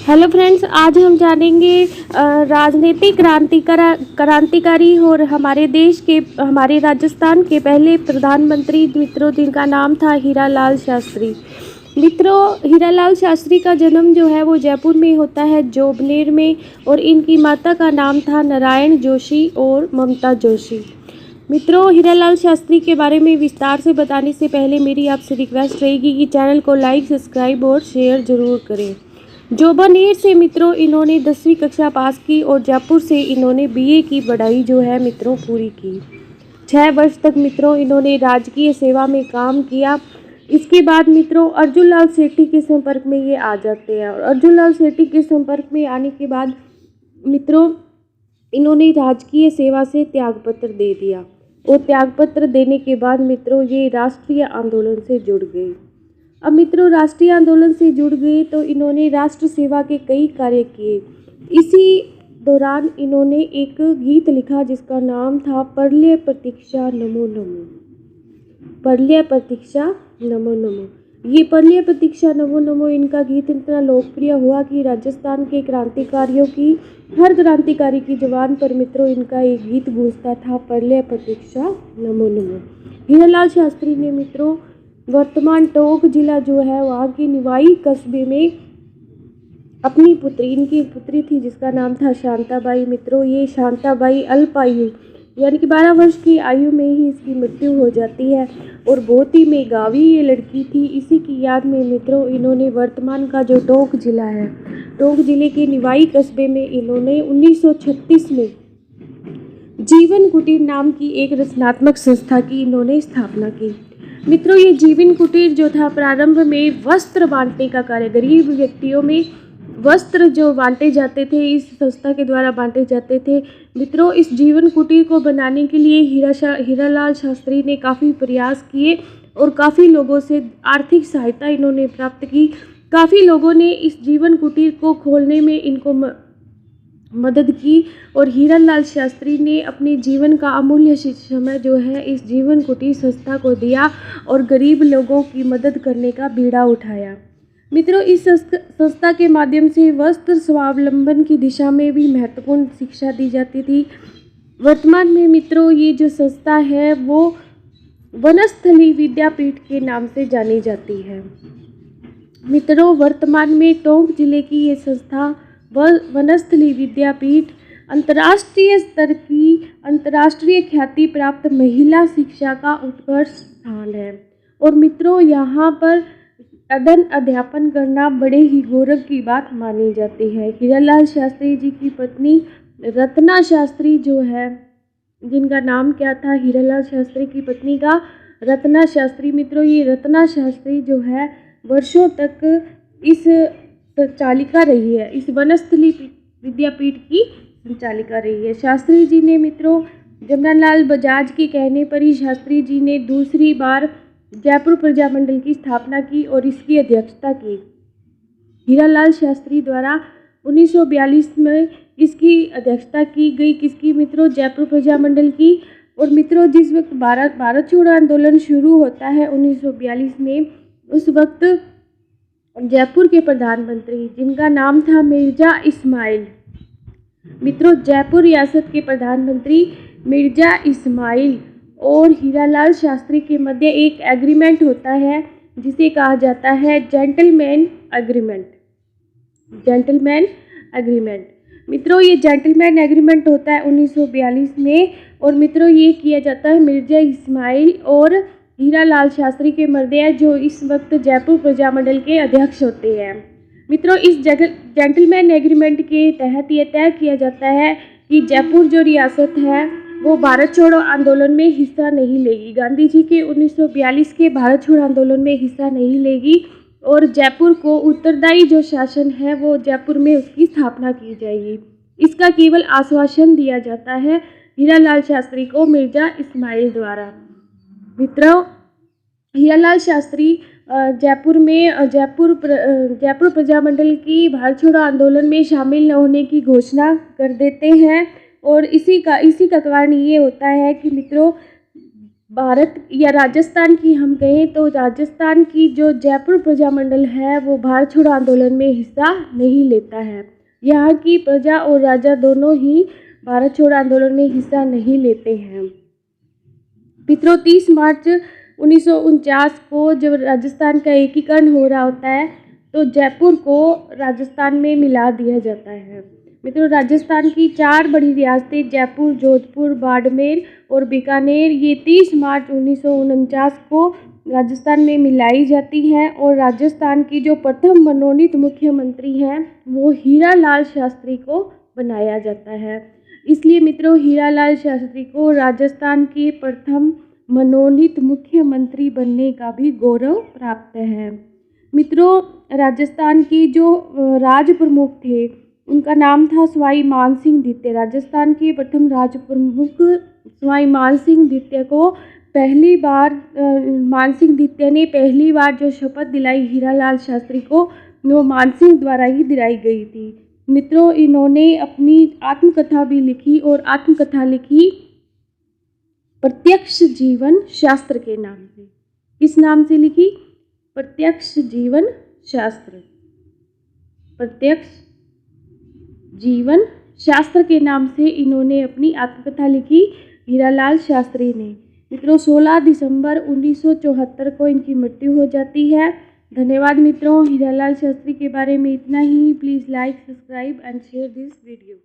Hello friends, आज हम जानेंगे राजनीतिक क्रांतिकारी और हमारे राजस्थान के पहले प्रधानमंत्री मित्रों, जिनका नाम था हीरालाल शास्त्री। मित्रों, हीरालाल शास्त्री का जन्म जो है वो जयपुर में होता है, जोबनेर में, और इनकी माता का नाम था नारायण जोशी और ममता जोशी। मित्रों, हीरालाल शास्त्री के बारे में विस्तार से बताने से पहले मेरी आपसे रिक्वेस्ट रहेगी कि चैनल को लाइक, सब्सक्राइब और शेयर जरूर करें। जोबनेर से मित्रों इन्होंने 10वीं कक्षा पास की और जयपुर से इन्होंने बीए की पढ़ाई जो है मित्रों पूरी की। 6 वर्ष तक मित्रों इन्होंने राजकीय सेवा में काम किया। इसके बाद मित्रों अर्जुन लाल सेठी के संपर्क में ये आ जाते हैं और अर्जुन लाल सेठी के संपर्क में आने के बाद मित्रों इन्होंने राजकीय सेवा से त्यागपत्र दे दिया और त्यागपत्र देने के बाद मित्रों ये राष्ट्रीय आंदोलन से जुड़ गए। अब मित्रों राष्ट्रीय आंदोलन से जुड़ गए तो इन्होंने राष्ट्र सेवा के कई कार्य किए। इसी दौरान इन्होंने एक गीत लिखा जिसका नाम था परल्य प्रतीक्षा नमो नमो। परल्य प्रतीक्षा नमो नमो, ये परल्य प्रतीक्षा नमो नमो इनका गीत इतना लोकप्रिय हुआ कि राजस्थान के क्रांतिकारियों की हर क्रांतिकारी की जुबान पर मित्रों इनका एक गीत गूंजता था, परल्य प्रतीक्षा नमो नमो। हीरालाल शास्त्री ने मित्रों वर्तमान टोंक जिला जो है वहाँ की निवाई कस्बे में अपनी पुत्री, इनकी एक पुत्री थी जिसका नाम था शांताबाई। मित्रों ये शांताबाई अल्पायु यानी कि 12 वर्ष की आयु में ही इसकी मृत्यु हो जाती है और बहुत ही मेधावी ये लड़की थी। इसी की याद में मित्रों इन्होंने वर्तमान का जो टोंक जिला है, टोंक जिले के निवाई कस्बे में इन्होंने 1936 में जीवन कुटीर नाम की एक रचनात्मक संस्था की इन्होंने स्थापना की। मित्रों ये जीवन कुटीर जो था प्रारंभ में वस्त्र बांटने का कार्य, गरीब व्यक्तियों में वस्त्र जो बांटे जाते थे इस संस्था के द्वारा बांटे जाते थे। मित्रों इस जीवन कुटीर को बनाने के लिए हीरालाल शास्त्री ने काफ़ी प्रयास किए और काफ़ी लोगों से आर्थिक सहायता इन्होंने प्राप्त की। काफ़ी लोगों ने इस जीवन कुटीर को खोलने में इनको मदद की और हीरालाल शास्त्री ने अपने जीवन का अमूल्य समय जो है इस जीवन कुटीर संस्था को दिया और गरीब लोगों की मदद करने का बीड़ा उठाया। मित्रों इस संस्था के माध्यम से वस्त्र स्वावलंबन की दिशा में भी महत्वपूर्ण शिक्षा दी जाती थी। वर्तमान में मित्रों ये जो संस्था है वो वनस्थली विद्यापीठ के नाम से जानी जाती है। मित्रों वर्तमान में टोंक जिले की ये संस्था वनस्थली विद्यापीठ अंतर्राष्ट्रीय स्तर की अंतर्राष्ट्रीय ख्याति प्राप्त महिला शिक्षा का उत्कृष्ट स्थान है और मित्रों यहाँ पर अध्यापन करना बड़े ही गौरव की बात मानी जाती है। हीरालाल शास्त्री जी की पत्नी रत्ना शास्त्री जो है, जिनका नाम क्या था हीरालाल शास्त्री की पत्नी का, रत्ना शास्त्री। मित्रों ये रत्ना शास्त्री जो है वर्षों तक इस संचालिका रही है, इस वनस्थली विद्यापीठ की संचालिका रही है। शास्त्री जी ने मित्रों जमनालाल बजाज के कहने पर ही शास्त्री जी ने दूसरी बार जयपुर प्रजामंडल की स्थापना की और इसकी अध्यक्षता की। हीरालाल शास्त्री द्वारा 1942 में इसकी अध्यक्षता की गई, किसकी मित्रों, जयपुर प्रजामंडल की। और मित्रों जिस वक्त भारत छोड़ो आंदोलन शुरू होता है 1942 में, उस वक्त जयपुर के प्रधानमंत्री जिनका नाम था मिर्जा इस्माइल, मित्रों जयपुर रियासत के प्रधानमंत्री मिर्जा इस्माइल और हीरालाल शास्त्री के मध्य एक एग्रीमेंट होता है जिसे कहा जाता है जेंटलमैन एग्रीमेंट। जेंटलमैन एग्रीमेंट मित्रों ये जेंटलमैन एग्रीमेंट होता है 1942 में और मित्रों ये किया जाता है मिर्जा इस्माइल और हीरालाल शास्त्री के मध्य, जो इस वक्त जयपुर प्रजामंडल के अध्यक्ष होते हैं। मित्रों इस जेंटलमैन एग्रीमेंट के तहत ये तय किया जाता है कि जयपुर जो रियासत है वो भारत छोड़ो आंदोलन में हिस्सा नहीं लेगी, गांधी जी के 1942 के भारत छोड़ो आंदोलन में हिस्सा नहीं लेगी और जयपुर को उत्तरदायी जो शासन है वो जयपुर में उसकी स्थापना की जाएगी। इसका केवल आश्वासन दिया जाता है हीरालाल शास्त्री को मिर्जा इस्माइल द्वारा। मित्रों हीरालाल शास्त्री जयपुर प्रजामंडल की भारत छोड़ो आंदोलन में शामिल न होने की घोषणा कर देते हैं और इसी का कारण ये होता है कि मित्रों भारत या राजस्थान की हम कहें तो राजस्थान की जो जयपुर प्रजामंडल है वो भारत छोड़ो आंदोलन में हिस्सा नहीं लेता है। यहाँ की प्रजा और राजा दोनों ही भारत छोड़ो आंदोलन में हिस्सा नहीं लेते हैं। मित्रों 30 मार्च 1949 को जब राजस्थान का एकीकरण हो रहा होता है तो जयपुर को राजस्थान में मिला दिया जाता है। मित्रों राजस्थान की 4 बड़ी रियासतें जयपुर, जोधपुर, बाड़मेर और बीकानेर ये 30 मार्च 1949 को राजस्थान में मिलाई जाती हैं और राजस्थान की जो प्रथम मनोनीत मुख्यमंत्री हैं वो हीरालाल शास्त्री को बनाया जाता है। इसलिए मित्रों हीरालाल शास्त्री को राजस्थान के प्रथम मनोनीत मुख्यमंत्री बनने का भी गौरव प्राप्त है। मित्रों राजस्थान की जो राज प्रमुख थे उनका नाम था सवाई मानसिंह द्वितीय। राजस्थान के प्रथम राज प्रमुख सवाई मानसिंह द्वितीय को पहली बार मानसिंह द्वितीय ने पहली बार जो शपथ दिलाई हीरालाल शास्त्री को वो मानसिंह द्वारा ही दिलाई गई थी। मित्रों इन्होंने अपनी आत्मकथा भी लिखी और आत्मकथा लिखी प्रत्यक्ष जीवन शास्त्र के नाम से। किस नाम से लिखी? प्रत्यक्ष जीवन शास्त्र। प्रत्यक्ष जीवन शास्त्र के नाम से इन्होंने अपनी आत्मकथा लिखी हीरालाल शास्त्री ने। मित्रों 16 दिसंबर 1974 को इनकी मृत्यु हो जाती है। धन्यवाद मित्रों। हीरालाल शास्त्री के बारे में इतना ही। Please like, subscribe and share this video.